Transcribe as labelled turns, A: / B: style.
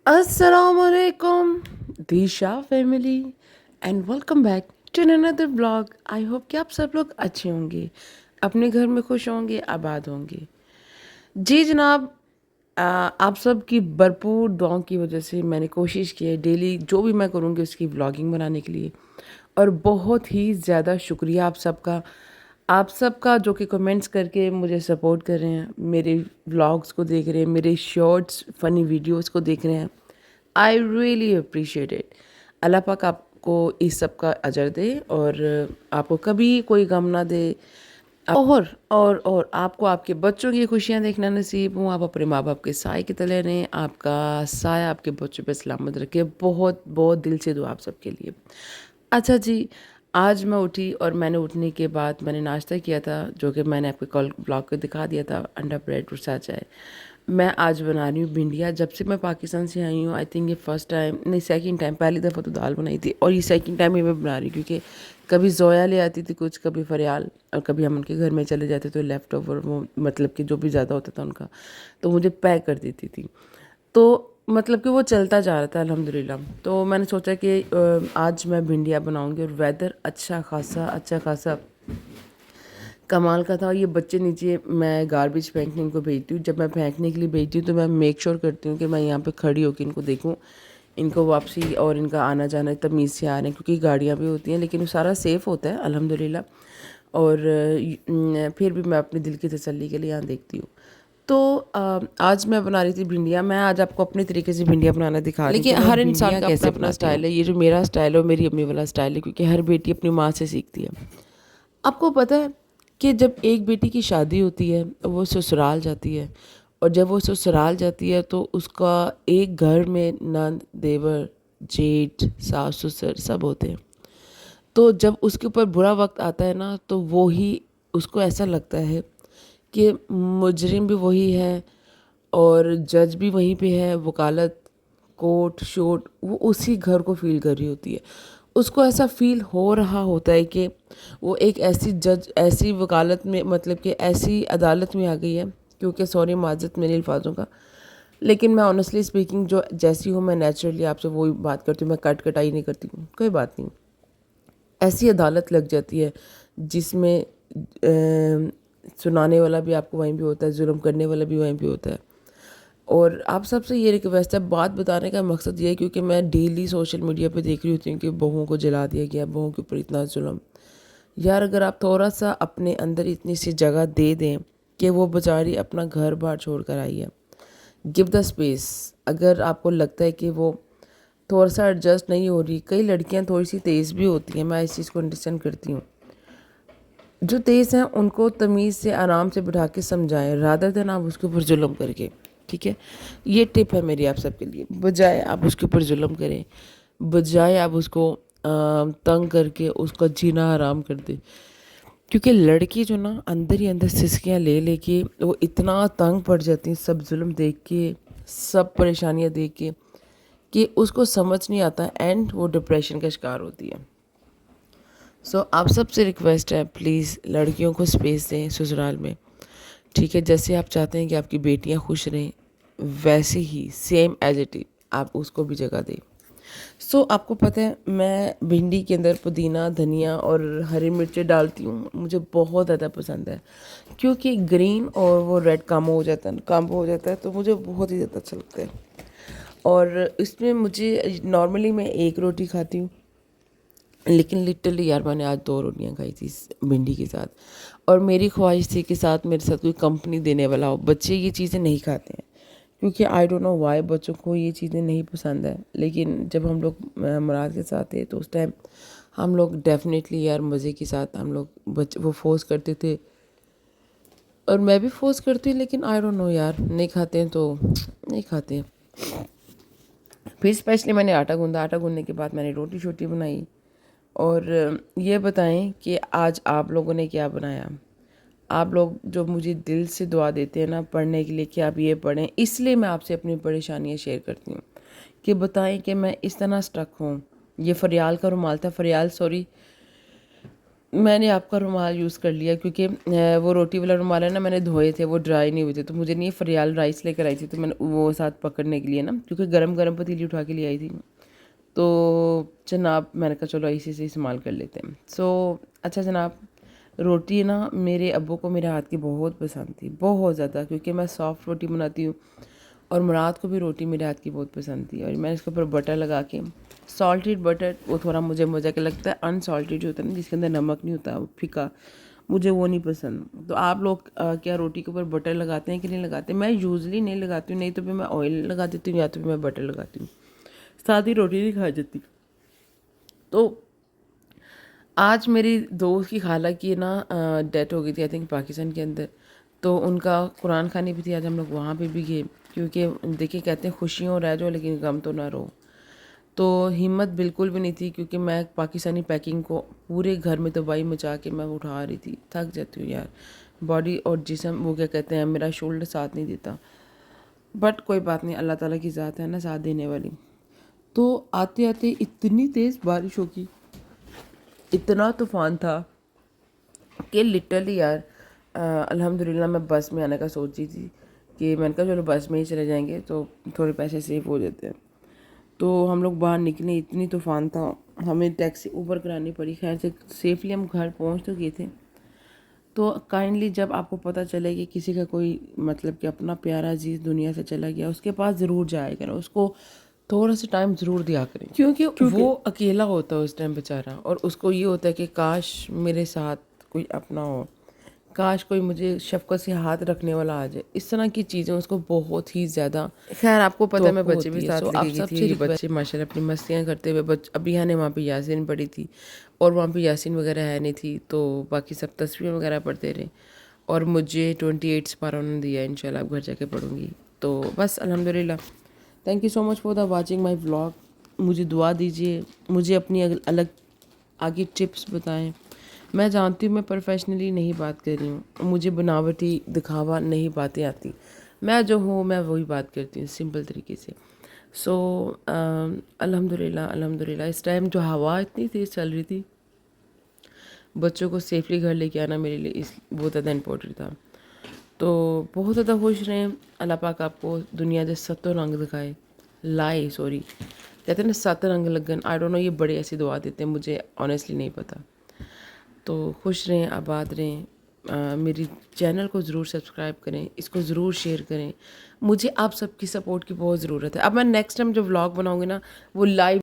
A: Assalamu alaikum, Disha family, and welcome back to another vlog. I hope कि आप सब लोग अच्छे होंगे, अपने घर में खुश होंगे, आबाद होंगे। जी जनाब, आप सब की भरपूर दुआओं की वजह से मैंने कोशिश की है डेली जो भी मैं करूँगी उसकी व्लॉगिंग बनाने के लिए, और बहुत ही ज़्यादा शुक्रिया आप सबका जो कि कमेंट्स करके मुझे सपोर्ट कर रहे हैं, मेरे व्लॉग्स को देख रहे हैं, मेरे शॉर्ट्स फ़नी वीडियोस को देख रहे हैं। I really appreciate it. अल्लाह पाक आपको इस सब का अजर दे और आपको कभी कोई गम ना दे, और आपको आपके बच्चों की खुशियाँ देखना नसीब हो। आप अपने माँ बाप के साए के तले रहें, आपका साया आपके बच्चों पे सलामत रखे। बहुत बहुत दिल से दुआ आप सबके लिए। अच्छा जी, आज मैं उठी और मैंने उठने के बाद मैंने नाश्ता किया था, जो कि मैंने आपके कल ब्लॉग को दिखा दिया था, अंडा ब्रेड और साथ चाय। मैं आज बना रही हूँ भिंडियाँ। जब से मैं पाकिस्तान से आई हूँ, आई थिंक ये फ़र्स्ट टाइम नहीं, सेकंड टाइम। पहली दफ़ा तो दाल बनाई थी और ये सेकंड टाइम ही मैं बना रही हूँ, क्योंकि कभी ज़ोया ले आती थी कुछ, कभी फरियाल, और कभी हम उनके घर में चले जाते तो लेफ़्ट ओवर, वो मतलब कि जो भी ज़्यादा होता था उनका, तो मुझे पैक कर देती थी। तो मतलब कि वो चलता जा रहा था अल्हम्दुलिल्लाह। तो मैंने सोचा कि आज मैं भिंडियाँ बनाऊँगी, और वेदर अच्छा खासा कमाल का था। और ये बच्चे नीचे, मैं गार्बेज फेंकने इनको भेजती हूँ। जब मैं फेंकने के लिए भेजती हूँ तो मैं मेक श्योर करती हूँ कि मैं यहाँ पे खड़ी होकर इनको देखूँ, इनको वापसी और इनका आना जाना तमीज़ से आ रहे हैं, क्योंकि गाड़ियाँ भी होती हैं, लेकिन वो सारा सेफ़ होता है अल्हम्दुलिल्लाह। और फिर भी मैं अपने दिल की तसल्ली के लिए यहाँ देखती हूँ। तो आज मैं बना रही थी भिंडियाँ। मैं आज आपको अपने तरीके से भिंडियाँ बनाना दिखा रही हूँ, लेकिन हर इंसान का अपना अपना स्टाइल है। ये जो मेरा स्टाइल है वो मेरी अम्मी वाला स्टाइल है, क्योंकि हर बेटी अपनी माँ से सीखती है। आपको पता है कि जब एक बेटी की शादी होती है वो ससुराल जाती है, और जब वो ससुराल जाती है तो उसका एक घर में नंद, देवर, जेठ, सास, ससुर सब होते हैं। तो जब उसके ऊपर बुरा वक्त आता है ना, तो वो ही, उसको ऐसा लगता है कि मुजरिम भी वही है और जज भी वहीं पे है, वकालत, कोर्ट शोट, वो उसी घर को फील कर रही होती है। उसको ऐसा फील हो रहा होता है कि वो एक ऐसी जज, ऐसी वकालत में, मतलब कि ऐसी अदालत में आ गई है, क्योंकि सॉरी माजरत मेरे अल्फाजों का, लेकिन मैं ऑनेस्टली स्पीकिंग जो जैसी हूँ मैं नेचुरली आपसे वही बात करती हूँ, मैं कटाई नहीं करती हूँ, कोई बात नहीं। ऐसी अदालत लग जाती है जिसमें सुनाने वाला भी आपको वहीं भी होता है, जुल्म करने वाला भी वहीं भी होता है। और आप सबसे ये रिक्वेस्ट है, बात बताने का मकसद ये है क्योंकि मैं डेली सोशल मीडिया पे देख रही होती हूँ कि बहुओं को जला दिया गया, बहुओं के ऊपर इतना जुल्म। यार अगर आप थोड़ा सा अपने अंदर इतनी सी जगह दे दें कि वो बेचारी अपना घर बार छोड़ कर आई है, गिव द स्पेस। अगर आपको लगता है कि वो थोड़ा सा एडजस्ट नहीं हो रही, कई लड़कियां थोड़ी सी तेज़ भी होती हैं, मैं इस चीज़ को अंडरस्टैंड करती हूँ। जो तेज़ हैं उनको तमीज़ से आराम से बिठा के समझाएं, रादर देन आप उसके ऊपर जुल्म करके। ठीक है, ये टिप है मेरी आप सबके लिए। बजाय आप उसके ऊपर जुल्म करें, बजाय आप उसको तंग करके उसका जीना हराम कर दे, क्योंकि लड़की जो ना अंदर ही अंदर सिसकियाँ ले लेके वो इतना तंग पड़ जाती हैं सब जुल्म देख के, सब परेशानियाँ देख के, कि उसको समझ नहीं आता, एंड वो डिप्रेशन का शिकार होती है। सो आप सबसे रिक्वेस्ट है, प्लीज़ लड़कियों को स्पेस दें ससुराल में। ठीक है, जैसे आप चाहते हैं कि आपकी बेटियां खुश रहें, वैसे ही सेम एज इट इज आप उसको भी जगह दें। सो आपको पता है मैं भिंडी के अंदर पुदीना, धनिया और हरी मिर्चें डालती हूँ, मुझे बहुत ज़्यादा पसंद है, क्योंकि ग्रीन और वो रेड कॉम्बो हो जाता है, तो मुझे बहुत ही ज़्यादा अच्छा लगता है। और इसमें मुझे नॉर्मली मैं एक रोटी खाती हूँ, लेकिन लिटरली यार मैंने आज 2 रोटियां खाई थी इस भिंडी के साथ। और मेरी ख्वाहिश थी कि साथ मेरे साथ कोई कंपनी देने वाला हो। बच्चे ये चीज़ें नहीं खाते हैं, क्योंकि आई डोंट नो वाई बच्चों को ये चीज़ें नहीं पसंद है, लेकिन जब हम लोग मुराद के साथ थे तो उस टाइम हम लोग डेफिनेटली यार मज़े के साथ हम लोग वो फोर्स करते थे, और मैं भी फोर्स करती, लेकिन आई डोंट नो यार, नहीं खाते हैं तो नहीं खाते हैं। फिर स्पेशली मैंने आटा गूंदा, आटा गूंदने के बाद मैंने रोटी छोटी बनाई। और ये बताएं कि आज आप लोगों ने क्या बनाया। आप लोग जो मुझे दिल से दुआ देते हैं ना पढ़ने के लिए कि आप ये पढ़ें, इसलिए मैं आपसे अपनी परेशानियाँ शेयर करती हूँ कि बताएं कि मैं इस तरह स्टक हूँ। ये फरियाल का रुमाल था, फरियाल सॉरी, میں نے آپ کا رومال یوز کر لیا کیونکہ وہ روٹی والا رومال ہے نا، میں نے دھوئے تھے، وہ ڈرائی نہیں ہوئے تھے، تو مجھے نہیں فریال رائس لے کر آئی تھی، تو میں نے وہ ساتھ پکڑنے کے لیے نا، کیونکہ گرم گرم پتیلی اٹھا کے لے آئی تھی، تو جناب میں نے کہا چلو اسی سے استعمال کر لیتے ہیں. اچھا جناب، روٹی نا میرے ابو کو میرے ہاتھ کی بہت پسند تھی، بہت زیادہ، کیونکہ میں سافٹ روٹی بناتی ہوں، اور مراد کو بھی روٹی میرے ہاتھ کی بہت پسند تھی. اور میں اس کے اوپر بٹر لگا کے، سالٹیڈ بٹر، وہ تھوڑا مجھے مزہ کے لگتا ہے، انسالٹیڈ جو ہوتا ہے نا جس کے اندر نمک نہیں ہوتا، وہ پھیکا، مجھے وہ نہیں پسند. تو آپ لوگ کیا روٹی کے اوپر بٹر لگاتے ہیں کہ نہیں لگاتے؟ میں یوزلی نہیں لگاتی ہوں، نہیں تو پھر میں آئل لگا دیتی ہوں، یا تو پھر میں بٹر لگاتی ہوں، سادھی روٹی نہیں کھا جاتی. تو آج میری دوست کی خالہ کی نا ڈیتھ ہو گئی تھی، آئی تھنک پاکستان کے اندر، تو ان کا قرآن خوانی بھی تھی، آج ہم لوگ وہاں پہ بھی گئے، کیونکہ دیکھیں کہتے ہیں خوشیوں رہ جاؤ لیکن غم تو نہ رہو. تو ہمت بالکل بھی نہیں تھی، کیونکہ میں پاکستانی پیکنگ کو پورے گھر میں دوائی مچا کے میں اٹھا رہی تھی. تھک جاتی ہوں یار، باڈی اور جسم، وہ کیا کہتے ہیں، میرا شولڈر ساتھ نہیں دیتا، بٹ کوئی بات نہیں، اللہ تعالیٰ کی ذات ہے نا ساتھ دینے والی. تو آتے آتے اتنی تیز بارش ہوگی، اتنا طوفان تھا کہ لٹرلی یار، الحمدللہ میں بس میں آنے کا سوچ رہی تھی کہ میں نے کہا چلو بس میں ہی چلے جائیں گے تو تھوڑے پیسے سیو ہو جاتے ہیں. تو ہم لوگ باہر نکلے، اتنی طوفان تھا، ہمیں ٹیکسی اوبر کرانی پڑی، خیر سے سیفلی ہم گھر پہنچ تو گئے تھے. تو کائنڈلی جب آپ کو پتہ چلے کہ کسی کا کوئی مطلب کہ اپنا پیارا عزیز دنیا سے چلا گیا، اس کے پاس ضرور جائے کریں، اس کو تھوڑا سا ٹائم ضرور دیا کریں، کیونکہ وہ اکیلا ہوتا ہے اس ٹائم بیچارہ، اور اس کو یہ ہوتا ہے کہ کاش میرے ساتھ کوئی اپنا ہو، کاش کوئی مجھے شفقت سے ہاتھ رکھنے والا آ جائے. اس طرح کی چیزیں اس کو بہت ہی زیادہ. خیر آپ کو پتہ ہے میں بچے بھی ساتھ لے کے گئی تھی، یہ بچے ماشاءاللہ اپنی مستیاں کرتے ہوئے، ابھی نے وہاں پہ یاسین پڑھی تھی، اور وہاں پہ یاسین وغیرہ ہے نہیں تھی، تو باقی سب تصویریں وغیرہ پڑھتے رہے، اور مجھے 28 سپارہ انہوں نے دیا، انشاءاللہ اب گھر جا کے پڑھوں گی. تو بس الحمدللہ. Thank you so much for the watching my vlog. مجھے دعا دیجیے، مجھے اپنی الگ آگے ٹپس بتائیں. میں جانتی ہوں میں پروفیشنلی نہیں بات کر رہی ہوں، مجھے بناوٹی دکھاوا نہیں باتیں آتی، میں جو ہوں میں وہی بات کرتی ہوں سمپل طریقے سے. الحمدللہ اس ٹائم جو ہوا اتنی تیز چل رہی تھی، بچوں کو سیفلی گھر لے کے آنا میرے لیے بہت زیادہ امپورٹنٹ تھا. تو بہت زیادہ خوش رہیں، اللہ پاک آپ کو دنیا کے ستوں رنگ دکھائے، کہتے ہیں نا 7 رنگ لگن، آئی ڈونٹ نو، یہ بڑے ایسی دعا دیتے ہیں، مجھے آنیسٹلی نہیں پتہ. تو خوش رہیں، آباد رہیں. میری چینل کو ضرور سبسکرائب کریں، اس کو ضرور شیئر کریں، مجھے آپ سب کی سپورٹ کی بہت ضرورت ہے. اب میں نیکسٹ ٹائم جو ولاگ بناؤں گی نا، وہ لائیو